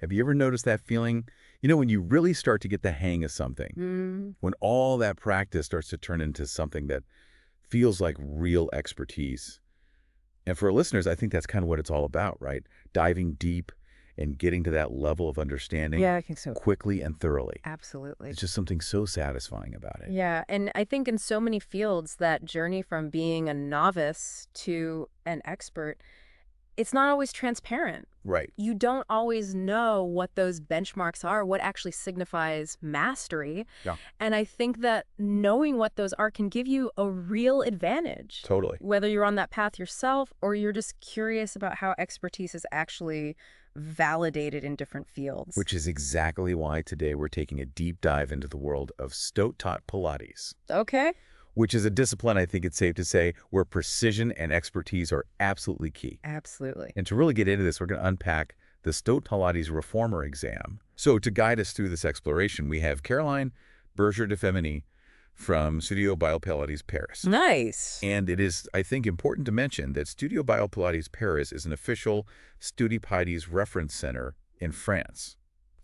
Have you ever noticed that feeling? You know, when you really start to get the hang of something, when all that practice starts to turn into something that feels like real expertise. And for our listeners, I think that's kind of what it's all about, right? Diving deep and getting to that level of understanding Yeah, I think so. quickly and thoroughly. Absolutely. It's just something so satisfying about it. Yeah, and I think in so many fields, that journey from being a novice to an expert, it's not always transparent. Right. You don't always know what those benchmarks are, what actually signifies mastery. Yeah. And I think that knowing what those are can give you a real advantage. Totally. Whether you're on that path yourself or you're just curious about how expertise is actually validated in different fields. Which is exactly why today we're taking a deep dive into the world of STOTT Pilates. Okay. Which is a discipline, I think it's safe to say, where precision and expertise are absolutely key. Absolutely. And to really get into this, we're going to unpack the STOTT Pilates Reformer exam. So to guide us through this exploration, we have Caroline Berger de Fémynie from Studio Biopilates Paris. Nice. And it is, I think, important to mention that Studio Biopilates Paris is an official Studio Biopilates reference center in France.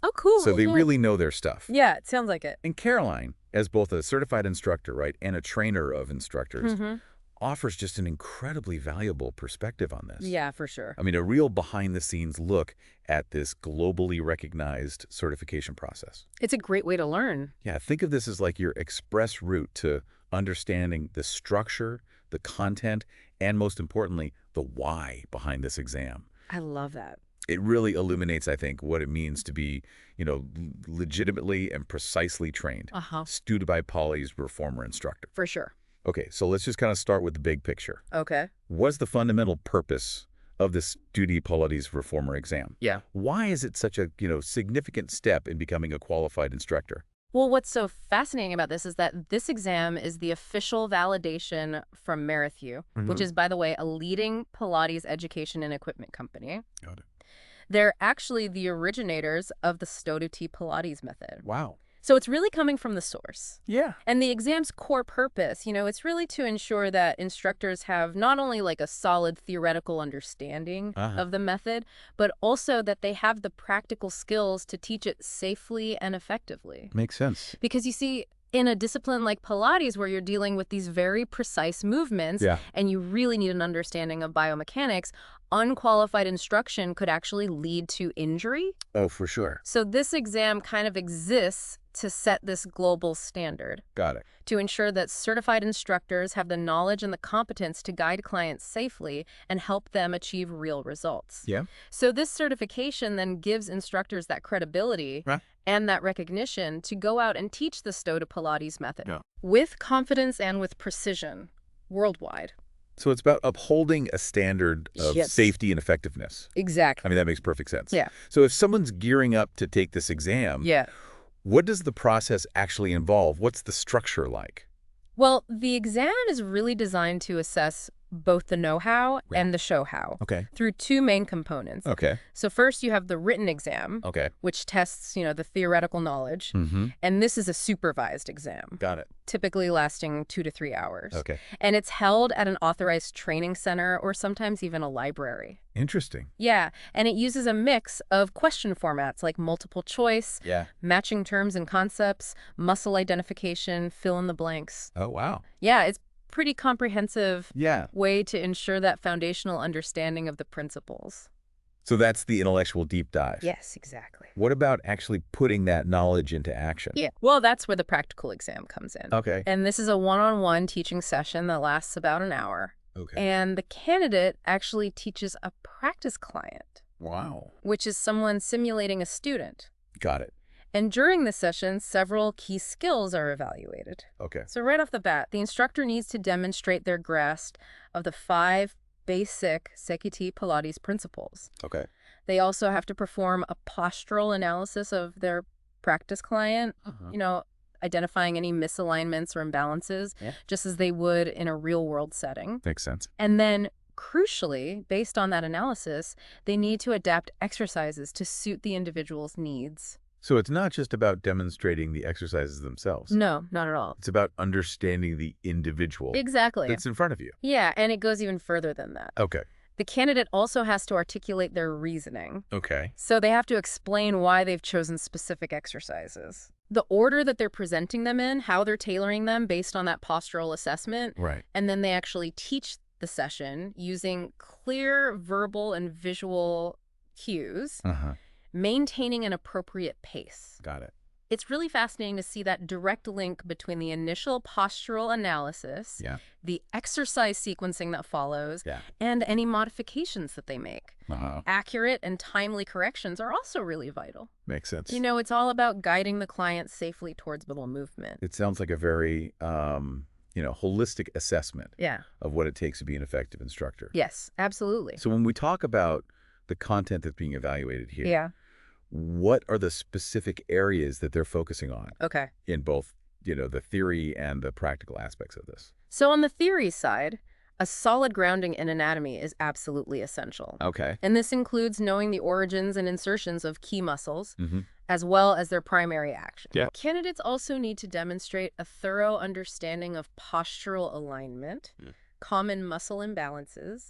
Oh, cool. So they really know their stuff. Yeah, it sounds like it. And Caroline, as both a certified instructor, right, and a trainer of instructors, offers just an incredibly valuable perspective on this. Yeah, for sure. I mean, a real behind-the-scenes look at this globally recognized certification process. It's a great way to learn. Yeah, think of this as like your express route to understanding the structure, the content, and most importantly, the why behind this exam. I love that. It really illuminates, I think, what it means to be, you know, legitimately and precisely trained Studio Biopilates Reformer instructor. For sure. Okay, so let's just kind of start with the big picture. Okay. What's the fundamental purpose of this Studio Pilates Reformer exam? Yeah. Why is it such a, significant step in becoming a qualified instructor? Well, what's so fascinating about this is that this exam is the official validation from Merrithew, which is, by the way, a leading Pilates education and equipment company. Got it. They're actually the originators of the STOTT Pilates method. Wow. So it's really coming from the source. Yeah. And the exam's core purpose, it's really to ensure that instructors have not only like a solid theoretical understanding of the method, but also that they have the practical skills to teach it safely and effectively. Makes sense. Because you see, in a discipline like Pilates, where you're dealing with these very precise movements and you really need an understanding of biomechanics, unqualified instruction could actually lead to injury. Oh, for sure. So this exam kind of exists to set this global standard. Got it. To ensure that certified instructors have the knowledge and the competence to guide clients safely and help them achieve real results. Yeah. So this certification then gives instructors that credibility and that recognition to go out and teach the STOTT Pilates method with confidence and with precision worldwide. So it's about upholding a standard of safety and effectiveness. Exactly. I mean, that makes perfect sense. Yeah. So if someone's gearing up to take this exam, what does the process actually involve? What's the structure like? Well, the exam is really designed to assess both the know-how and the show-how through two main components. So first you have the written exam, which tests, the theoretical knowledge. And this is a supervised exam. Got it. Typically lasting 2 to 3 hours. And it's held at an authorized training center or sometimes even a library. Interesting. Yeah, and it uses a mix of question formats like multiple choice, matching terms and concepts, muscle identification, fill in the blanks. Oh, wow. Yeah, it's pretty comprehensive way to ensure that foundational understanding of the principles. So that's the intellectual deep dive. Yes, exactly. What about actually putting that knowledge into action? Yeah, well, that's where the practical exam comes in. And this is a one-on-one teaching session that lasts about an hour. And the candidate actually teaches a practice client. Wow. Which is someone simulating a student. Got it. And during the session, several key skills are evaluated. So right off the bat, the instructor needs to demonstrate their grasp of the 5 basic Studio Pilates principles. They also have to perform a postural analysis of their practice client, identifying any misalignments or imbalances, just as they would in a real-world setting. Makes sense. And then, crucially, based on that analysis, they need to adapt exercises to suit the individual's needs. So it's not just about demonstrating the exercises themselves. No, not at all. It's about understanding the individual. Exactly. That's in front of you. Yeah, and it goes even further than that. The candidate also has to articulate their reasoning. Okay. So they have to explain why they've chosen specific exercises. The order that they're presenting them in, how they're tailoring them based on that postural assessment. Right. And then they actually teach the session using clear verbal and visual cues, maintaining an appropriate pace. Got it. It's really fascinating to see that direct link between the initial postural analysis, the exercise sequencing that follows, and any modifications that they make. Accurate and timely corrections are also really vital. Makes sense. You know, it's all about guiding the client safely towards middle movement. It sounds like a very, holistic assessment of what it takes to be an effective instructor. Yes, absolutely. So when we talk about the content that's being evaluated here, what are the specific areas that they're focusing on? Okay. In both, the theory and the practical aspects of this? So on the theory side, a solid grounding in anatomy is absolutely essential. Okay. And this includes knowing the origins and insertions of key muscles, as well as their primary action. Candidates also need to demonstrate a thorough understanding of postural alignment, common muscle imbalances,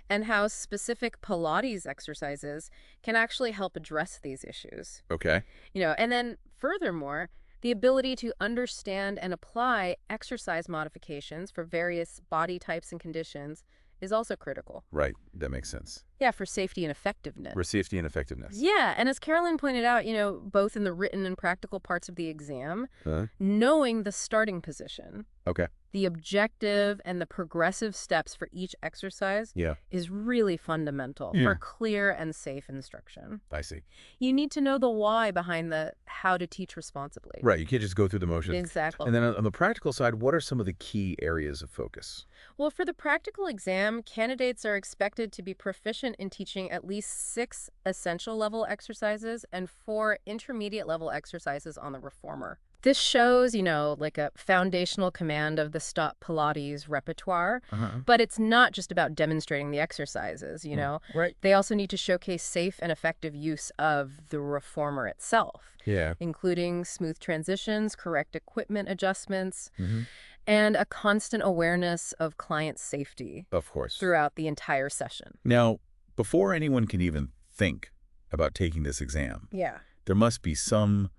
and how specific Pilates exercises can actually help address these issues. Okay. And then furthermore, the ability to understand and apply exercise modifications for various body types and conditions is also critical. Right. That makes sense. Yeah, for safety and effectiveness. For safety and effectiveness. Yeah, and as Caroline pointed out, both in the written and practical parts of the exam, knowing the starting position, the objective and the progressive steps for each exercise is really fundamental for clear and safe instruction. I see. You need to know the why behind the how to teach responsibly. Right. You can't just go through the motions. Exactly. And then on the practical side, what are some of the key areas of focus? Well, for the practical exam, candidates are expected to be proficient in teaching at least 6 essential level exercises and 4 intermediate level exercises on the Reformer. This shows, like a foundational command of the STOTT Pilates repertoire, but it's not just about demonstrating the exercises, Right. They also need to showcase safe and effective use of the Reformer itself, including smooth transitions, correct equipment adjustments, and a constant awareness of client safety. Of course. Throughout the entire session. Now, before anyone can even think about taking this exam, there must be some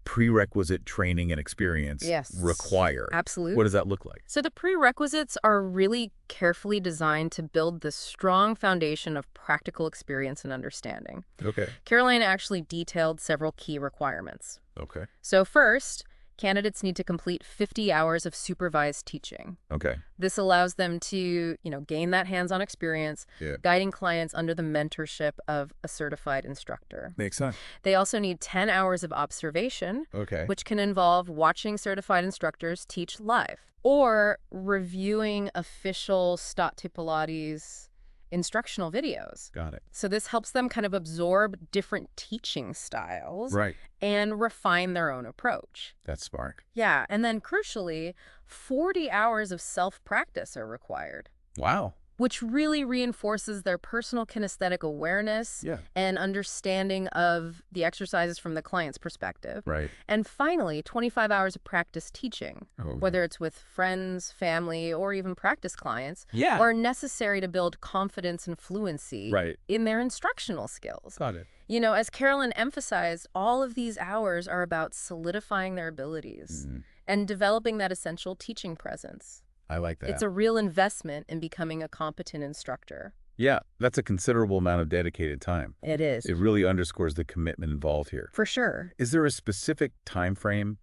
prerequisite training and experience required. Absolutely. What does that look like? So the prerequisites are really carefully designed to build the strong foundation of practical experience and understanding. Okay. Caroline actually detailed several key requirements. Okay. So first, candidates need to complete 50 hours of supervised teaching. Okay. This allows them to, gain that hands-on experience, guiding clients under the mentorship of a certified instructor. Makes sense. They also need 10 hours of observation, which can involve watching certified instructors teach live or reviewing official STOTT Pilates instructional videos. Got it. So this helps them kind of absorb different teaching styles and refine their own approach. That's smart. Yeah, and then crucially, 40 hours of self-practice are required. Wow. Which really reinforces their personal kinesthetic awareness and understanding of the exercises from the client's perspective. Right. And finally, 25 hours of practice teaching, whether it's with friends, family, or even practice clients, are necessary to build confidence and fluency in their instructional skills. Got it. As Caroline emphasized, all of these hours are about solidifying their abilities and developing that essential teaching presence. I like that. It's a real investment in becoming a competent instructor. Yeah, that's a considerable amount of dedicated time. It is. It really underscores the commitment involved here. For sure. Is there a specific time frame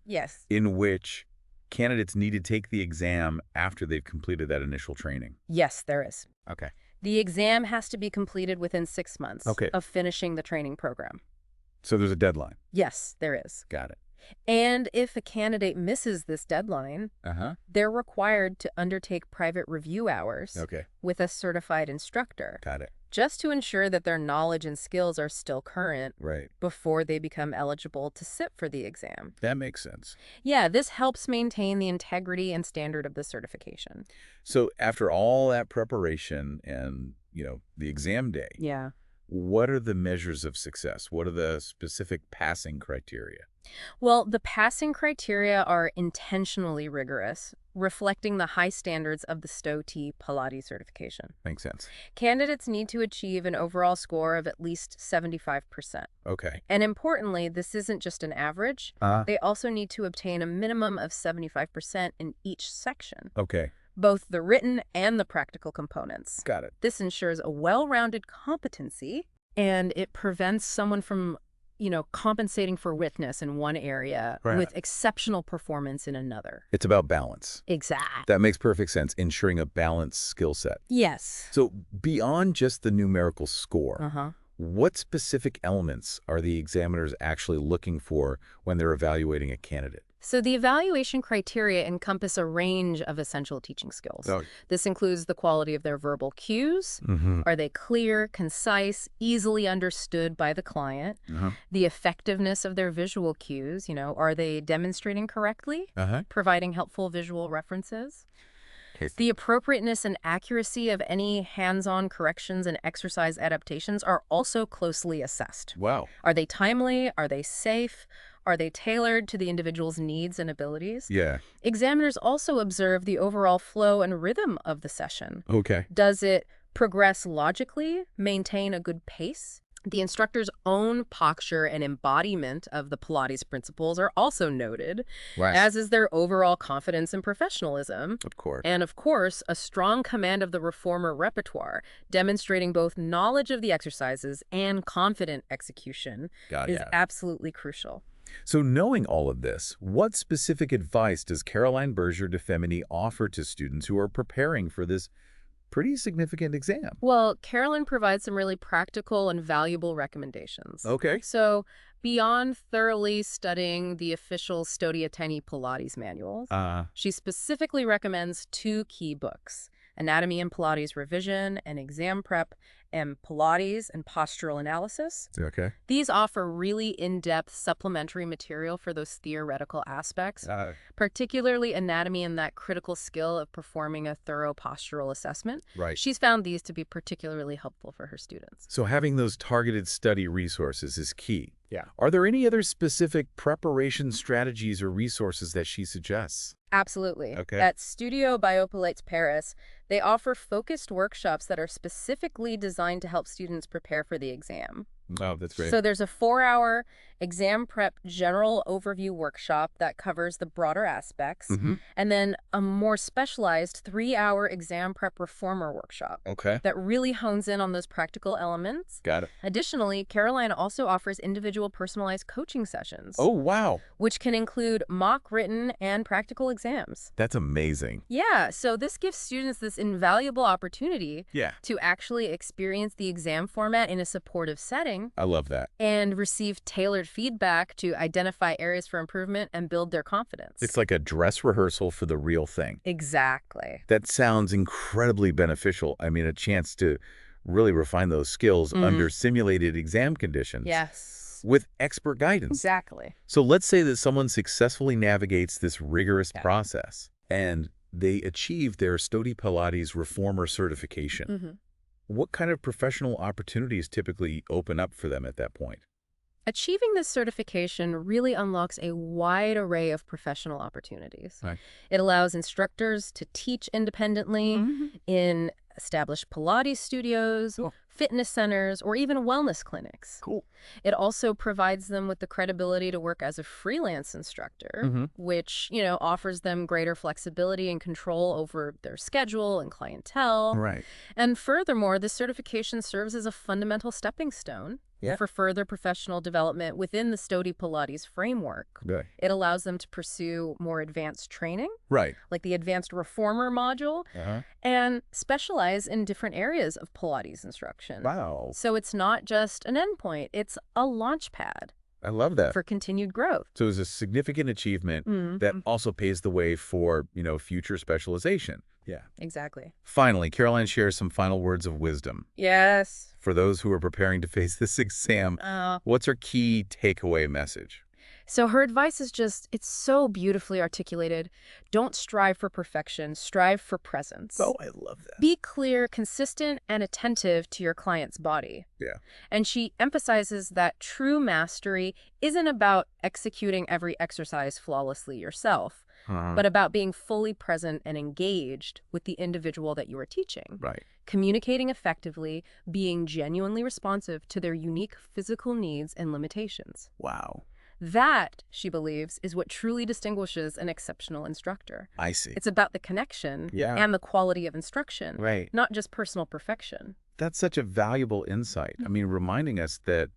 in which candidates need to take the exam after they've completed that initial training? Yes, there is. Okay. The exam has to be completed within 6 months of finishing the training program. So there's a deadline? Yes, there is. Got it. And if a candidate misses this deadline, they're required to undertake private review hours with a certified instructor. Got it. Just to ensure that their knowledge and skills are still current before they become eligible to sit for the exam. That makes sense. Yeah, this helps maintain the integrity and standard of the certification. So after all that preparation and, the exam day, what are the measures of success? What are the specific passing criteria? Well, the passing criteria are intentionally rigorous, reflecting the high standards of the STOTT Pilates certification. Makes sense. Candidates need to achieve an overall score of at least 75%. Okay. And importantly, this isn't just an average. They also need to obtain a minimum of 75% in each section. Okay. Both the written and the practical components. Got it. This ensures a well-rounded competency, and it prevents someone from, compensating for weakness in one area with exceptional performance in another. It's about balance. Exactly. That makes perfect sense, ensuring a balanced skill set. Yes. So beyond just the numerical score, what specific elements are the examiners actually looking for when they're evaluating a candidate? So the evaluation criteria encompass a range of essential teaching skills. This includes the quality of their verbal cues. Are they clear, concise, easily understood by the client? The effectiveness of their visual cues. Are they demonstrating correctly? Providing helpful visual references? The appropriateness and accuracy of any hands-on corrections and exercise adaptations are also closely assessed. Wow. Are they timely? Are they safe? Are they tailored to the individual's needs and abilities? Yeah. Examiners also observe the overall flow and rhythm of the session. Okay. Does it progress logically, maintain a good pace? The instructor's own posture and embodiment of the Pilates principles are also noted, as is their overall confidence and professionalism. Of course. And of course, a strong command of the Reformer repertoire, demonstrating both knowledge of the exercises and confident execution is absolutely crucial. So knowing all of this, what specific advice does Caroline Berger de Fémynie offer to students who are preparing for this pretty significant exam? Well, Caroline provides some really practical and valuable recommendations. Okay. So beyond thoroughly studying the official STOTT Pilates manuals, she specifically recommends 2 key books: Anatomy and Pilates Revision and Exam Prep, and Pilates and Postural Analysis. Okay. These offer really in-depth supplementary material for those theoretical aspects, particularly anatomy and that critical skill of performing a thorough postural assessment. Right. She's found these to be particularly helpful for her students. So having those targeted study resources is key. Yeah. Are there any other specific preparation strategies or resources that she suggests? Absolutely. Okay. At Studio Biopilates Paris, they offer focused workshops that are specifically designed to help students prepare for the exam. Oh, that's great. So there's a 4-hour exam prep general overview workshop that covers the broader aspects, and then a more specialized 3-hour exam prep reformer workshop that really hones in on those practical elements. Got it. Additionally, Caroline also offers individual personalized coaching sessions. Oh, wow. Which can include mock written and practical exams. That's amazing. Yeah, so this gives students this invaluable opportunity to actually experience the exam format in a supportive setting. I love that. And receive tailored feedback to identify areas for improvement and build their confidence. It's like a dress rehearsal for the real thing. Exactly. That sounds incredibly beneficial. I mean, a chance to really refine those skills under simulated exam conditions. Yes. With expert guidance. Exactly. So let's say that someone successfully navigates this rigorous process and they achieve their STOTT Pilates Reformer certification. What kind of professional opportunities typically open up for them at that point? Achieving this certification really unlocks a wide array of professional opportunities. It allows instructors to teach independently in established Pilates studios, fitness centers, or even wellness clinics. Cool. It also provides them with the credibility to work as a freelance instructor, which, offers them greater flexibility and control over their schedule and clientele. Right. And furthermore, this certification serves as a fundamental stepping stone for further professional development within the STOTT Pilates framework. It allows them to pursue more advanced training, like the Advanced Reformer module, and specialize in different areas of Pilates instruction. Wow. So it's not just an endpoint, it's a launch pad. I love that. For continued growth. So it's a significant achievement that also paves the way for, future specialization. Yeah. Exactly. Finally, Caroline shares some final words of wisdom. Yes. For those who are preparing to face this exam, what's her key takeaway message? So her advice is it's so beautifully articulated. Don't strive for perfection, strive for presence. Oh, I love that. Be clear, consistent, and attentive to your client's body. Yeah. And she emphasizes that true mastery isn't about executing every exercise flawlessly yourself, but about being fully present and engaged with the individual that you are teaching. Right. Communicating effectively, being genuinely responsive to their unique physical needs and limitations. Wow. That, she believes, is what truly distinguishes an exceptional instructor. I see. It's about the connection and the quality of instruction, not just personal perfection. That's such a valuable insight. I mean, reminding us that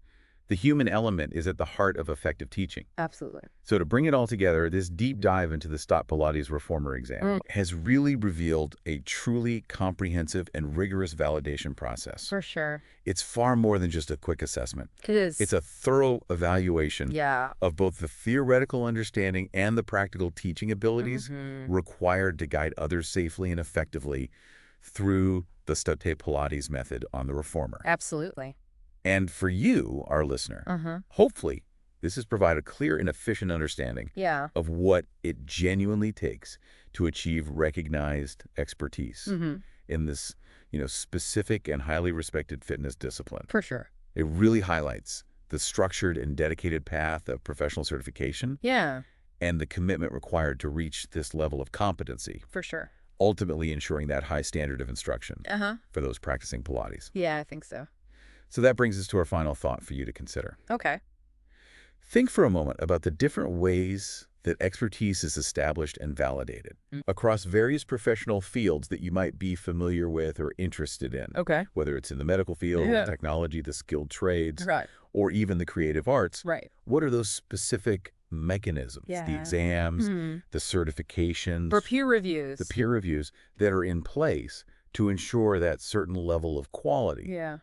the human element is at the heart of effective teaching. Absolutely. So to bring it all together, this deep dive into the STOTT Pilates Reformer exam has really revealed a truly comprehensive and rigorous validation process. For sure. It's far more than just a quick assessment. It is. It's a thorough evaluation of both the theoretical understanding and the practical teaching abilities required to guide others safely and effectively through the STOTT Pilates method on the Reformer. Absolutely. And for you, our listener, hopefully this has provided a clear and efficient understanding of what it genuinely takes to achieve recognized expertise in this, specific and highly respected fitness discipline. For sure. It really highlights the structured and dedicated path of professional certification and the commitment required to reach this level of competency. For sure. Ultimately ensuring that high standard of instruction for those practicing Pilates. Yeah, I think so. So that brings us to our final thought for you to consider. Okay. Think for a moment about the different ways that expertise is established and validated across various professional fields that you might be familiar with or interested in. Okay. Whether it's in the medical field, technology, the skilled trades, Right. or even the creative arts. Right. What are those specific mechanisms, the exams, the certifications, For peer reviews. the peer reviews that are in place to ensure that certain level of quality? Yeah.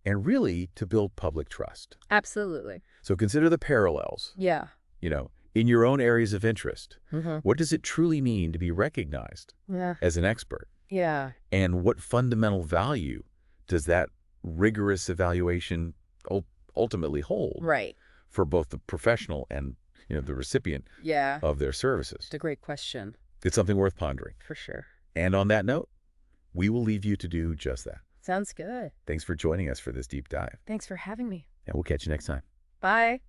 And really to build public trust. Absolutely. So consider the parallels. Yeah. In your own areas of interest. What does it truly mean to be recognized as an expert? Yeah. And what fundamental value does that rigorous evaluation ultimately hold? Right. For both the professional and the recipient of their services? It's a great question. It's something worth pondering. For sure. And on that note, we will leave you to do just that. Sounds good. Thanks for joining us for this deep dive. Thanks for having me. And we'll catch you next time. Bye.